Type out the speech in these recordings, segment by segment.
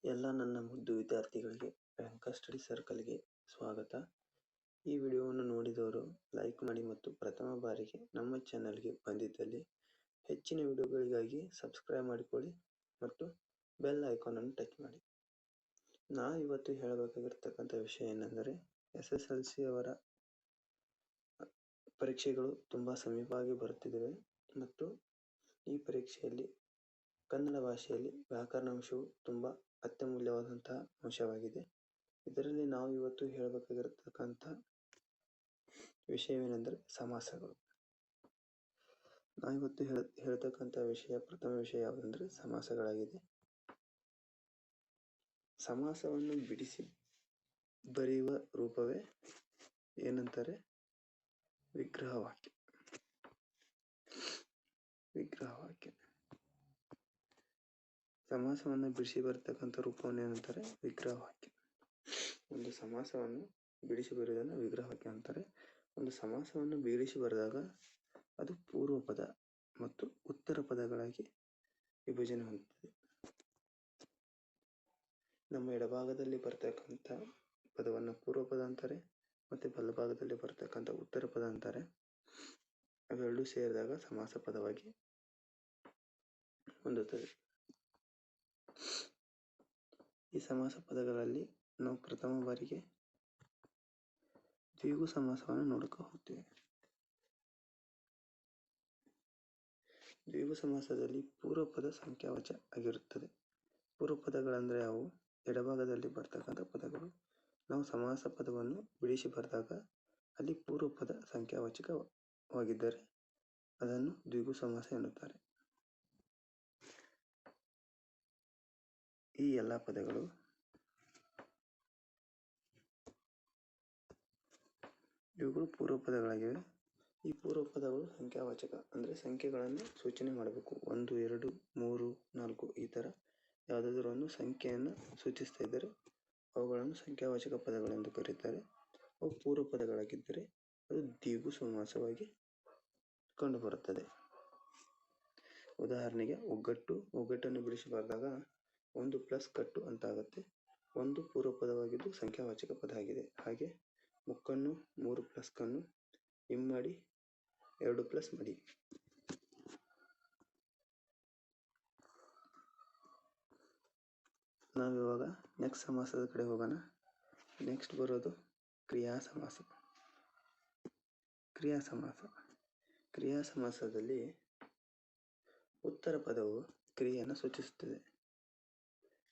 ಎಲ್ಲ ನನ್ನ ಮುದ್ದು ವಿದ್ಯಾರ್ಥಿಗಳಿಗೆ ವೆಂಕಟ ಸ್ಟಡಿ ಸರ್ಕಲ್ಗೆ ಸ್ವಾಗತ. ಈ ವಿಡಿಯೋವನ್ನು ನೋಡಿದವರು ಲೈಕ್ ಮಾಡಿ ಮತ್ತು ಪ್ರಥಮ ಬಾರಿಗೆ ನಮ್ಮ ಚಾನಲ್ಗೆ ಬಂದಿದ್ದಲ್ಲಿ ಹೆಚ್ಚಿನ ವಿಡಿಯೋಗಳಿಗಾಗಿ ಸಬ್ಸ್ಕ್ರೈಬ್ ಮಾಡಿಕೊಳ್ಳಿ ಮತ್ತು ಬೆಲ್ ಐಕಾನ್ ಅನ್ನು ಟಚ್ ಮಾಡಿ. ಇವತ್ತು ಹೇಳಬೇಕಾಗಿರ್ತಕ್ಕಂಥ ವಿಷಯ ಏನೆಂದರೆ SSLC ಅವರ ಪರೀಕ್ಷೆಗಳು ತುಂಬ ಸಮೀಪವಾಗಿ ಬರುತ್ತಿವೆ ಮತ್ತು ಈ ಪರೀಕ್ಷೆಯಲ್ಲಿ ಕನ್ನಡ ಭಾಷೆಯಲ್ಲಿ ವ್ಯಾಕರಣಾಂಶವು ತುಂಬ ಅತ್ಯಮೂಲ್ಯವಾದಂತಹ ಅಂಶವಾಗಿದೆ. ಇದರಲ್ಲಿ ನಾವು ಇವತ್ತು ಹೇಳಬೇಕಾಗಿರತಕ್ಕಂಥ ವಿಷಯವೇನೆಂದರೆ ಸಮಾಸಗಳು. ನಾವಿವತ್ತು ಹೇಳ್ತಕ್ಕಂಥ ಪ್ರಥಮ ವಿಷಯ ಯಾವುದೆಂದರೆ ಸಮಾಸಗಳಾಗಿದೆ. ಸಮಾಸವನ್ನು ಬಿಡಿಸಿ ಬರೆಯುವ ರೂಪವೇ ಏನಂತಾರೆ? ವಿಗ್ರಹವಾಕ್ಯ. ಸಮಾಸವನ್ನು ಬಿಡಿಸಿ ಬರತಕ್ಕಂಥ ರೂಪವನ್ನು ಏನಂತಾರೆ? ವಿಗ್ರಹವಾಕ್ಯ. ಒಂದು ಸಮಾಸವನ್ನು ಬಿಡಿಸಿ ಬರೆಯುವುದನ್ನು ವಿಗ್ರಹವಾಕ್ಯ ಅಂತಾರೆ. ಒಂದು ಸಮಾಸವನ್ನು ಬಿಡಿಸಿ ಬರೆದಾಗ ಅದು ಪೂರ್ವ ಪದ ಮತ್ತು ಉತ್ತರ ಪದಗಳಾಗಿ ವಿಭಜನೆ ಹೊಂದುತ್ತದೆ. ನಮ್ಮ ಎಡಭಾಗದಲ್ಲಿ ಬರ್ತಕ್ಕಂಥ ಪದವನ್ನು ಪೂರ್ವ ಪದ ಅಂತಾರೆ ಮತ್ತೆ ಬಲಭಾಗದಲ್ಲಿ ಬರ್ತಕ್ಕಂಥ ಉತ್ತರ ಪದ ಅಂತಾರೆ. ಅವೆರಡೂ ಸೇರಿದಾಗ ಸಮಾಸ ಪದವಾಗಿ ಹೊಂದುತ್ತದೆ. ಈ ಸಮಾಸ ಪದಗಳಲ್ಲಿ ನಾವು ಪ್ರಥಮ ಬಾರಿಗೆ ದ್ವಿಗು ಸಮಾಸವನ್ನು ನೋಡಕ್ಕೆ ಹೋಗ್ತೇವೆ. ದ್ವಿಗು ಸಮಾಸದಲ್ಲಿ ಪೂರ್ವ ಪದ ಸಂಖ್ಯಾವಾಚ ಆಗಿರುತ್ತದೆ. ಪೂರ್ವ ಪದಗಳಂದ್ರೆ ಅವು ಎಡಭಾಗದಲ್ಲಿ ಬರ್ತಕ್ಕಂಥ ಪದಗಳು. ನಾವು ಸಮಾಸ ಪದವನ್ನು ಬಿಡಿಸಿ ಬರೆದಾಗ ಅಲ್ಲಿ ಪೂರ್ವ ಪದ ಸಂಖ್ಯಾವಾಚಕವಾಗಿದ್ದರೆ ಅದನ್ನು ದ್ವಿಗು ಸಮಾಸ ಎನ್ನುತ್ತಾರೆ. ಈ ಎಲ್ಲ ಪದಗಳು ಇವುಗಳು ಪೂರ್ವ ಪದಗಳಾಗಿವೆ. ಈ ಪೂರ್ವ ಪದಗಳು ಸಂಖ್ಯಾವಾಚಕ ಅಂದರೆ ಸಂಖ್ಯೆಗಳನ್ನು ಸೂಚನೆ ಮಾಡಬೇಕು. 1, 2, 3, 4 ಈ ಥರ ಯಾವುದಾದರೂ ಒಂದು ಸಂಖ್ಯೆಯನ್ನು ಸೂಚಿಸ್ತಾ ಇದ್ದರೆ ಅವುಗಳನ್ನು ಸಂಖ್ಯಾವಾಚಕ ಪದಗಳೆಂದು ಕರೆಯುತ್ತಾರೆ. ಅವು ಪೂರ್ವ ಪದಗಳಾಗಿದ್ದರೆ ಅದು ದ್ವಿಗು ಸಮಾಸವಾಗಿ ಕಂಡುಬರುತ್ತದೆ. ಉದಾಹರಣೆಗೆ ಒಗ್ಗಟ್ಟನ್ನು ಬಿಡಿಸಿ ಬರೆದಾಗ 1 + ಕಟ್ಟು ಅಂತ ಆಗುತ್ತೆ. 1 ಪೂರ್ವ ಪದವಾಗಿದ್ದು ಸಂಖ್ಯಾವಾಚಕ ಪದ ಆಗಿದೆ. ಹಾಗೆ ಮುಕ್ಕನ್ನು 3 + ಕಣ್ಣು, ಇಮ್ಮಡಿ 2 + ಮಡಿ. ನಾವಿವಾಗ ನೆಕ್ಸ್ಟ್ ಸಮಾಸದ ಕಡೆ ಹೋಗೋಣ. ನೆಕ್ಸ್ಟ್ ಬರೋದು ಕ್ರಿಯಾ ಸಮಾಸ. ಕ್ರಿಯಾ ಸಮಾಸದಲ್ಲಿ ಉತ್ತರ ಪದವು ಕ್ರಿಯೆಯನ್ನು ಸೂಚಿಸುತ್ತದೆ.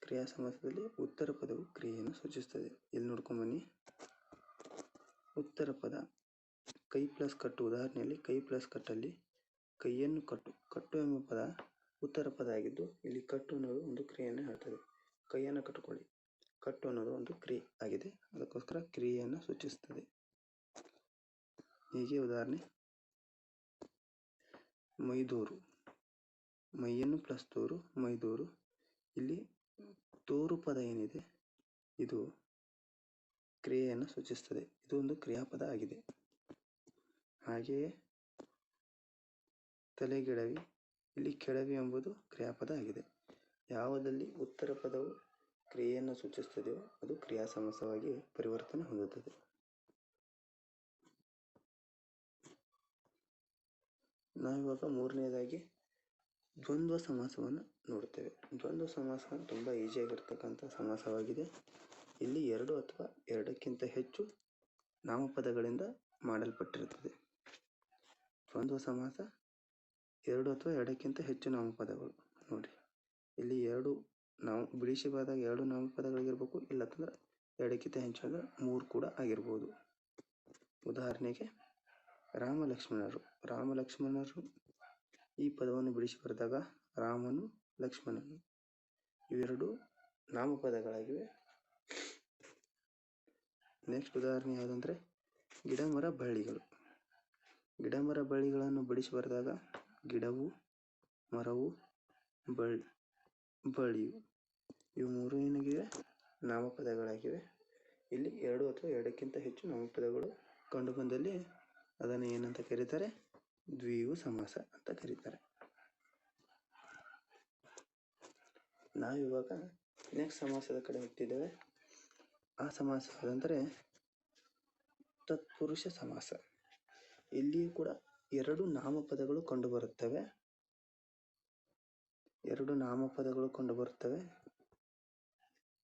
ಕ್ರಿಯಾ ಸಮಾಸದಲ್ಲಿ ಉತ್ತರ ಪದವು ಕ್ರಿಯೆಯನ್ನು ಸೂಚಿಸುತ್ತದೆ. ಇಲ್ಲಿ ನೋಡ್ಕೊಂಡ್ ಬನ್ನಿ. ಉತ್ತರ ಪದ ಕೈ + ಕಟ್ಟು. ಉದಾಹರಣೆಯಲ್ಲಿ ಕೈ + ಕಟ್ಟಲ್ಲಿ ಕೈಯನ್ನು ಕಟ್ಟು ಎಂಬ ಪದ ಉತ್ತರ ಪದ ಆಗಿದ್ದು ಇಲ್ಲಿ ಕಟ್ಟು ಅನ್ನೋದು ಒಂದು ಕ್ರಿಯೆಯನ್ನು ಹೇಳ್ತದೆ. ಕೈಯನ್ನು ಕಟ್ಟಿಕೊಳ್ಳಿ. ಕಟ್ಟು ಅನ್ನೋದು ಒಂದು ಕ್ರಿಯೆ ಆಗಿದೆ, ಅದಕ್ಕೋಸ್ಕರ ಕ್ರಿಯೆಯನ್ನು ಸೂಚಿಸುತ್ತದೆ. ಹೀಗೆ ಉದಾಹರಣೆ ಮೈದೂರು. ಮೈಯನ್ನು + ದೂರು ಮೈದೂರು. ಇಲ್ಲಿ ತೋರು ಪದ ಏನಿದೆ ಇದು ಕ್ರಿಯೆಯನ್ನು ಸೂಚಿಸುತ್ತದೆ. ಇದು ಒಂದು ಕ್ರಿಯಾಪದ ಆಗಿದೆ. ಹಾಗೆಯೇ ತಲೆಗೆಡವಿ. ಇಲ್ಲಿ ಕೆಡವಿ ಎಂಬುದು ಕ್ರಿಯಾಪದ ಆಗಿದೆ. ಯಾವುದಲ್ಲಿ ಉತ್ತರ ಪದವು ಕ್ರಿಯೆಯನ್ನು ಸೂಚಿಸುತ್ತದೆಯೋ ಅದು ಕ್ರಿಯಾ ಸಮಾಸವಾಗಿ ಪರಿವರ್ತನೆ ಹೊಂದುತ್ತದೆ. ನಾವಿವಾಗ ಮೂರನೆಯದಾಗಿ ದ್ವಂದ್ವ ಸಮಾಸವನ್ನು ನೋಡುತ್ತೇವೆ. ದ್ವಂದ್ವ ಸಮಾಸ ತುಂಬ ಈಸಿಯಾಗಿರ್ತಕ್ಕಂಥ ಸಮಾಸವಾಗಿದೆ. ಇಲ್ಲಿ 2 ಅಥವಾ 2ಕ್ಕಿಂತ ಹೆಚ್ಚು ನಾಮಪದಗಳಿಂದ ಮಾಡಲ್ಪಟ್ಟಿರುತ್ತದೆ. ದ್ವಂದ್ವ ಸಮಾಸ 2 ಅಥವಾ 2ಕ್ಕಿಂತ ಹೆಚ್ಚು ನಾಮಪದಗಳು. ನೋಡಿ, ಇಲ್ಲಿ ಬಿಡಿಸಿ ಬರೆದಾಗ 2 ನಾಮಪದಗಳಿಗಿರ್ಬೇಕು, ಇಲ್ಲತ್ತಂದ್ರೆ 2ಕ್ಕಿಂತ ಹೆಚ್ಚಾಗ 3 ಕೂಡ ಆಗಿರ್ಬೋದು. ಉದಾಹರಣೆಗೆ ರಾಮ ಲಕ್ಷ್ಮಣರು. ಈ ಪದವನ್ನು ಬಿಡಿಸಿ ಬರೆದಾಗ ರಾಮನು ಲಕ್ಷ್ಮಣನು ಇವೆರಡು ನಾಮಪದಗಳಾಗಿವೆ. ನೆಕ್ಸ್ಟ್ ಉದಾಹರಣೆ ಯಾವುದಂದ್ರೆ ಗಿಡ ಮರ ಬಳ್ಳಿಗಳನ್ನು ಬಿಡಿಸಿ ಬರೆದಾಗ ಗಿಡವು, ಮರವು, ಬಳ್ಳಿಯು ಇವು 3 ಏನಾಗಿವೆ? ನಾಮಪದಗಳಾಗಿವೆ. ಇಲ್ಲಿ 2 ಅಥವಾ 2ಕ್ಕಿಂತ ಹೆಚ್ಚು ನಾಮಪದಗಳು ಕಂಡು ಬಂದಲ್ಲಿ ಅದನ್ನು ಏನಂತ ಕರೀತಾರೆ? ದ್ವಿಗು ಸಮಾಸ ಅಂತ ಕರೀತಾರೆ. ನಾವಿವಾಗ ನೆಕ್ಸ್ಟ್ ಸಮಾಸದ ಕಡೆ ಹೋಗ್ತಿದ್ದೇವೆ. ಆ ಸಮಾಸ ಅಂದರೆ ತತ್ಪುರುಷ ಸಮಾಸ. ಇಲ್ಲಿಯೂ ಕೂಡ ಎರಡು ನಾಮಪದಗಳು ಕಂಡುಬರುತ್ತವೆ.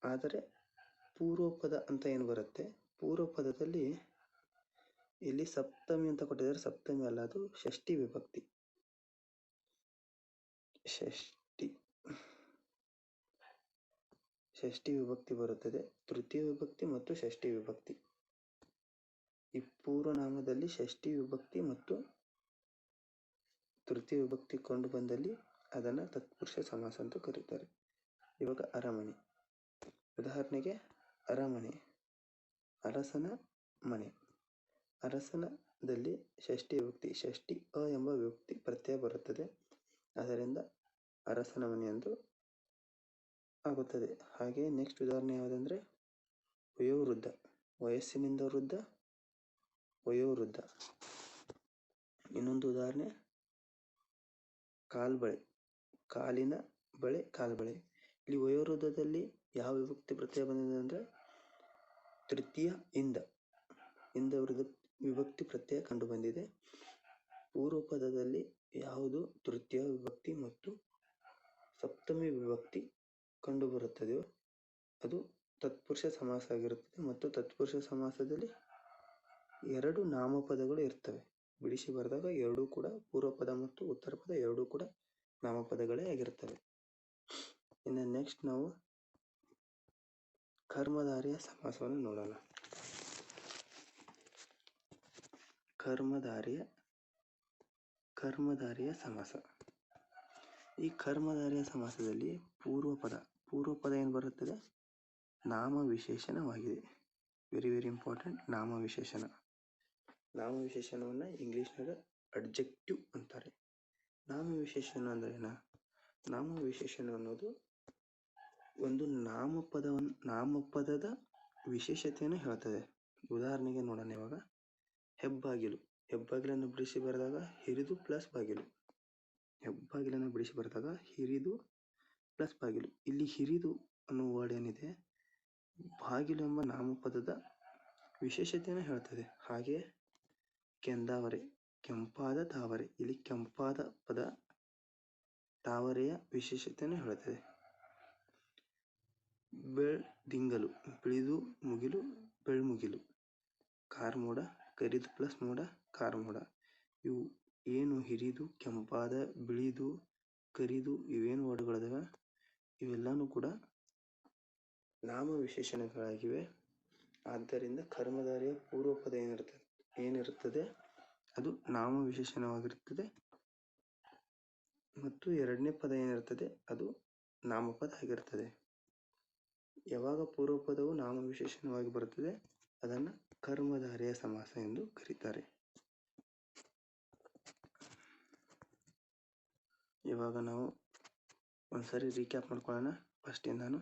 ಆದರೆ ಪೂರ್ವಪದ ಅಂತ ಏನು ಬರುತ್ತೆ, ಪೂರ್ವಪದದಲ್ಲಿ ಇಲ್ಲಿ ಸಪ್ತಮಿ ಅಂತ ಕೊಟ್ಟಿದ್ದಾರೆ. ಸಪ್ತಮಿ ಅಲ್ಲ, ಅದು ಷಷ್ಠಿ ವಿಭಕ್ತಿ. ಷಷ್ಠಿ ವಿಭಕ್ತಿ ಬರುತ್ತದೆ. ತೃತೀಯ ವಿಭಕ್ತಿ ಮತ್ತು ಷಷ್ಠಿ ವಿಭಕ್ತಿ. ಈ ಪೂರ್ವನಾಮದಲ್ಲಿ ಷಷ್ಠಿ ವಿಭಕ್ತಿ ಮತ್ತು ತೃತೀಯ ವಿಭಕ್ತಿ ಕಂಡು ಬಂದಲ್ಲಿ ಅದನ್ನು ತತ್ಪುರುಷ ಸಮಾಸ ಅಂತ ಕರೀತಾರೆ. ಇವಾಗ ಅರಮನೆ. ಉದಾಹರಣೆಗೆ ಅರಮನೆ, ಅರಸನ ಮನೆ. ಅರಸನದಲ್ಲಿ ಷಷ್ಠಿ ವಿಭಕ್ತಿ, ಷಷ್ಠಿ ಅ ಎಂಬ ವಿಭಕ್ತಿ ಪ್ರತ್ಯಯ ಬರುತ್ತದೆ. ಅದರಿಂದ ಅರಸನ ಮನೆ ಎಂದು ಆಗುತ್ತದೆ. ಹಾಗೆ ನೆಕ್ಸ್ಟ್ ಉದಾಹರಣೆ ಯಾವುದಂದ್ರೆ ವಯೋವೃದ್ಧ. ವಯಸ್ಸಿನಿಂದ ವೃದ್ಧ, ವಯೋವೃದ್ಧ. ಇನ್ನೊಂದು ಉದಾಹರಣೆ ಕಾಲ್ಬಳೆ. ಕಾಲಿನ ಬಳೆ, ಕಾಲ್ಬಳೆ. ಇಲ್ಲಿ ವಯೋವೃದ್ಧದಲ್ಲಿ ಯಾವ ವಿಭಕ್ತಿ ಪ್ರತ್ಯಯ ಬಂದಿದೆ ಅಂದರೆ ತೃತೀಯ ಇಂದ ವಿಭಕ್ತಿ ಪ್ರತ್ಯಯ ಕಂಡು ಬಂದಿದೆ. ಪೂರ್ವಪದದಲ್ಲಿ ಯಾವುದು ತೃತೀಯ ವಿಭಕ್ತಿ ಮತ್ತು ಸಪ್ತಮಿ ವಿಭಕ್ತಿ ಕಂಡು ಬರುತ್ತದೆಯೋ ಅದು ತತ್ಪುರುಷ ಸಮಾಸ ಆಗಿರುತ್ತದೆ. ಮತ್ತು ತತ್ಪುರುಷ ಸಮಾಸದಲ್ಲಿ ಎರಡು ನಾಮಪದಗಳು ಇರ್ತವೆ. ಬಿಡಿಸಿ ಬರೆದಾಗ ಎರಡೂ ಕೂಡ ಪೂರ್ವಪದ ಮತ್ತು ಉತ್ತರ ಪದ ಎರಡೂ ಕೂಡ ನಾಮಪದಗಳೇ ಆಗಿರುತ್ತವೆ. ಇನ್ನು ನೆಕ್ಸ್ಟ್ ನಾವು ಕರ್ಮಧಾರೆಯ ಸಮಾಸವನ್ನು ನೋಡೋಣ. ಕರ್ಮಧಾರೆಯ ಸಮಾಸ. ಈ ಕರ್ಮಧಾರೆಯ ಸಮಾಸದಲ್ಲಿ ಪೂರ್ವಪದ ಏನು ಬರುತ್ತದೆ, ನಾಮವಿಶೇಷಣವಾಗಿದೆ. Very very important. ನಾಮವಿಶೇಷಣವನ್ನು ಇಂಗ್ಲಿಷ್ನಾಗ ಅಡ್ಜೆಕ್ಟಿವ್ ಅಂತಾರೆ. ನಾಮವಿಶೇಷಣ ಅಂದ್ರೆ ಏನ? ನಾಮವಿಶೇಷಣ ಅನ್ನೋದು ಒಂದು ನಾಮಪದದ ವಿಶೇಷತೆಯನ್ನು ಹೇಳ್ತದೆ. ಉದಾಹರಣೆಗೆ ನೋಡೋಣ. ಇವಾಗ ಹೆಬ್ಬಾಗಿಲು. ಹೆಬ್ಬಾಗಿಲನ್ನು ಬಿಡಿಸಿ ಬರೆದಾಗ ಹಿರಿದು ಪ್ಲಸ್ ಬಾಗಿಲು. ಹೆಬ್ಬಾಗಿಲನ್ನು ಬಿಡಿಸಿ ಬರೆದಾಗ ಹಿರಿದು ಪ್ಲಸ್ ಬಾಗಿಲು. ಇಲ್ಲಿ ಹಿರಿದು ಅನ್ನೋ ವರ್ಡ್ ಏನಿದೆ, ಬಾಗಿಲು ಎಂಬ ನಾಮಪದದ ವಿಶೇಷತೆಯನ್ನು ಹೇಳ್ತದೆ. ಹಾಗೆ ಕೆಂದಾವರೆ, ಕೆಂಪಾದ ತಾವರೆ. ಇಲ್ಲಿ ಕೆಂಪಾದ ಪದ ತಾವರೆಯ ವಿಶೇಷತೆಯನ್ನು ಹೇಳುತ್ತದೆ. ಬೆಳ್ದಿಂಗಲು, ಬಿಳಿದು ಮುಗಿಲು, ಬೆಳ್ಮುಗಿಲು. ಕಾರ್ಮೋಡ, ಕರಿದು ಪ್ಲಸ್ ಮೋಡ, ಕಾರ್ಮೋಡ. ಇವು ಏನು ಹಿರಿದು, ಕೆಂಪಾದ, ಬಿಳಿದು, ಕರಿದು ಇವೇನು ವರ್ಡ್ಗಳಿದಾವೆ ಇವೆಲ್ಲನೂ ಕೂಡ ನಾಮವಿಶೇಷಣಗಳಾಗಿವೆ. ಆದ್ದರಿಂದ ಕರ್ಮಧಾರೆಯ ಪೂರ್ವಪದ ಏನಿರುತ್ತದೆ ಅದು ನಾಮವಿಶೇಷಣವಾಗಿರುತ್ತದೆ ಮತ್ತು ಎರಡನೇ ಪದ ಏನಿರುತ್ತದೆ ಅದು ನಾಮಪದ ಆಗಿರುತ್ತದೆ. ಯಾವಾಗ ಪೂರ್ವಪದವು ನಾಮವಿಶೇಷಣವಾಗಿ ಬರುತ್ತದೆ ಅದನ್ನು ಕರ್ಮಧಾರೆಯ ಸಮಾಸ ಎಂದು ಕರೀತಾರೆ. ಇವಾಗ ನಾವು ಒಂದ್ಸರಿ ರೀಕ್ಯಾಪ್ ಮಾಡ್ಕೊಳ್ಳೋಣ ಫಸ್ಟಿಂದಾನು.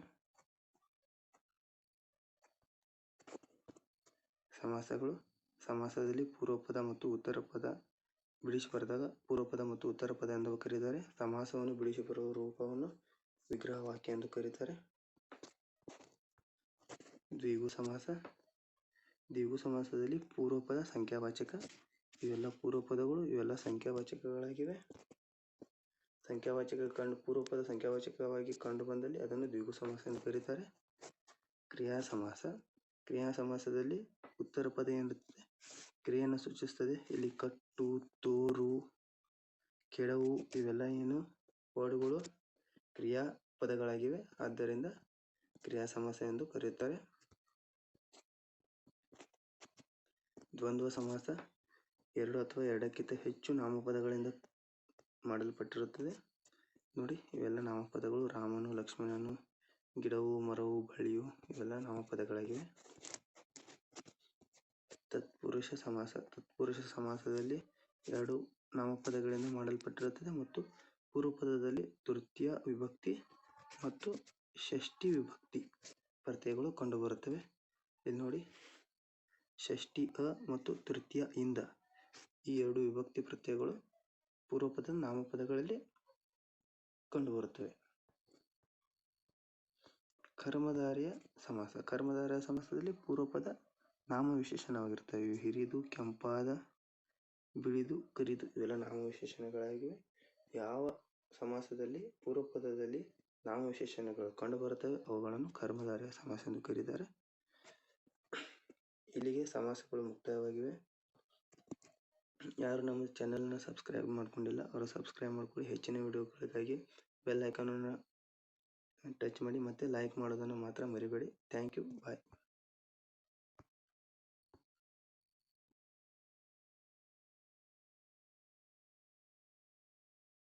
ಸಮಾಸಗಳು. ಸಮಾಸದಲ್ಲಿ ಪೂರ್ವಪದ ಮತ್ತು ಉತ್ತರ ಪದ ಬಿಡಿಸಿ ಬರೆದಾಗ ಪೂರ್ವಪದ ಮತ್ತು ಉತ್ತರ ಪದ ಎಂದು ಕರೀತಾರೆ. ಸಮಾಸವನ್ನು ಬಿಡಿಸಿ ಬರುವ ರೂಪವನ್ನು ವಿಗ್ರಹ ವಾಕ್ಯ ಎಂದು ಕರೀತಾರೆ. ದ್ವಿಗು ಸಮಾಸ. ದ್ವಿಗು ಸಮಾಸದಲ್ಲಿ ಪೂರ್ವಪದ ಸಂಖ್ಯಾವಾಚಕ. ಇವೆಲ್ಲ ಪೂರ್ವಪದಗಳು, ಇವೆಲ್ಲ ಸಂಖ್ಯಾವಾಚಕಗಳಾಗಿವೆ. ಪೂರ್ವಪದ ಸಂಖ್ಯಾವಾಚಕವಾಗಿ ಕಂಡು ಬಂದಲ್ಲಿ ಅದನ್ನು ದ್ವಿಗು ಸಮಾಸ ಎಂದು ಕರೀತಾರೆ. ಕ್ರಿಯಾ ಸಮಾಸ. ಕ್ರಿಯಾ ಸಮಾಸದಲ್ಲಿ ಉತ್ತರ ಪದ ಏನಿರುತ್ತದೆ ಕ್ರಿಯೆಯನ್ನು ಸೂಚಿಸುತ್ತದೆ. ಇಲ್ಲಿ ಕಟ್ಟು, ತೋರು, ಕೆಡವು ಇವೆಲ್ಲ ಏನು ವರ್ಡ್ಗಳು ಕ್ರಿಯಾ ಪದಗಳಾಗಿವೆ. ಆದ್ದರಿಂದ ಕ್ರಿಯಾ ಸಮಾಸ ಎಂದು ಕರೆಯುತ್ತಾರೆ. ದ್ವಂದ್ವ ಸಮಾಸ. ಎರಡು ಅಥವಾ ಎರಡಕ್ಕಿಂತ ಹೆಚ್ಚು ನಾಮಪದಗಳಿಂದ ಮಾಡಲ್ಪಟ್ಟಿರುತ್ತದೆ. ನೋಡಿ, ಇವೆಲ್ಲ ನಾಮಪದಗಳು. ರಾಮನು, ಲಕ್ಷ್ಮಣನು, ಗಿಡವು, ಮರವು, ಬಳ್ಳಿಯು ಇವೆಲ್ಲ ನಾಮಪದಗಳಾಗಿವೆ. ತತ್ಪುರುಷ ಸಮಾಸ. ತತ್ಪುರುಷ ಸಮಾಸದಲ್ಲಿ ಎರಡು ನಾಮಪದಗಳಿಂದ ಮಾಡಲ್ಪಟ್ಟಿರುತ್ತದೆ ಮತ್ತು ಪೂರ್ವಪದದಲ್ಲಿ ತೃತೀಯ ವಿಭಕ್ತಿ ಮತ್ತು ಷಷ್ಠಿ ವಿಭಕ್ತಿ ಪ್ರತ್ಯಯಗಳು ಕಂಡುಬರುತ್ತವೆ. ಇಲ್ಲಿ ನೋಡಿ, ಷಷ್ಠಿ ಅ ಮತ್ತು ತೃತೀಯ ಇಂದ ಈ ಎರಡು ವಿಭಕ್ತಿ ಪ್ರತ್ಯಯಗಳು ಪೂರ್ವಪದ ನಾಮಪದಗಳಲ್ಲಿ ಕಂಡುಬರುತ್ತವೆ. ಕರ್ಮಧಾರಯ ಸಮಾಸ. ಕರ್ಮಧಾರಯ ಸಮಾಸದಲ್ಲಿ ಪೂರ್ವಪದ ನಾಮವಿಶೇಷಣವಾಗಿರ್ತವೆ. ಇವು ಹಿರಿದು, ಕೆಂಪಾದ, ಬಿಳಿದು, ಕರಿದು ಇವೆಲ್ಲ ನಾಮವಿಶೇಷಣಗಳಾಗಿವೆ. ಯಾವ ಸಮಾಸದಲ್ಲಿ ಪೂರ್ವಪದದಲ್ಲಿ ನಾಮವಿಶೇಷಣಗಳು ಕಂಡುಬರುತ್ತವೆ ಅವುಗಳನ್ನು ಕರ್ಮಧಾರಯ ಸಮಾಸ ಎಂದು ಕರೀತಾರೆ. ಇಲ್ಲಿಗೆ ಸಮಾಸಗಳು ಮುಕ್ತಾಯವಾಗಿವೆ. ಯಾರು ನಮ್ಮ ಚಾನಲ್ನ ಸಬ್ಸ್ಕ್ರೈಬ್ ಮಾಡ್ಕೊಂಡಿಲ್ಲ ಅವರು ಸಬ್ಸ್ಕ್ರೈಬ್ ಮಾಡ್ಕೊಳ್ಳಿ. ಹೆಚ್ಚಿನ ವಿಡಿಯೋಗಳಿಗಾಗಿ ಬೆಲ್ ಐಕಾನನ್ನು ಟಚ್ ಮಾಡಿ ಮತ್ತು ಲೈಕ್ ಮಾಡೋದನ್ನು ಮಾತ್ರ ಮರಿಬೇಡಿ. Thank you. ಬಾಯ್.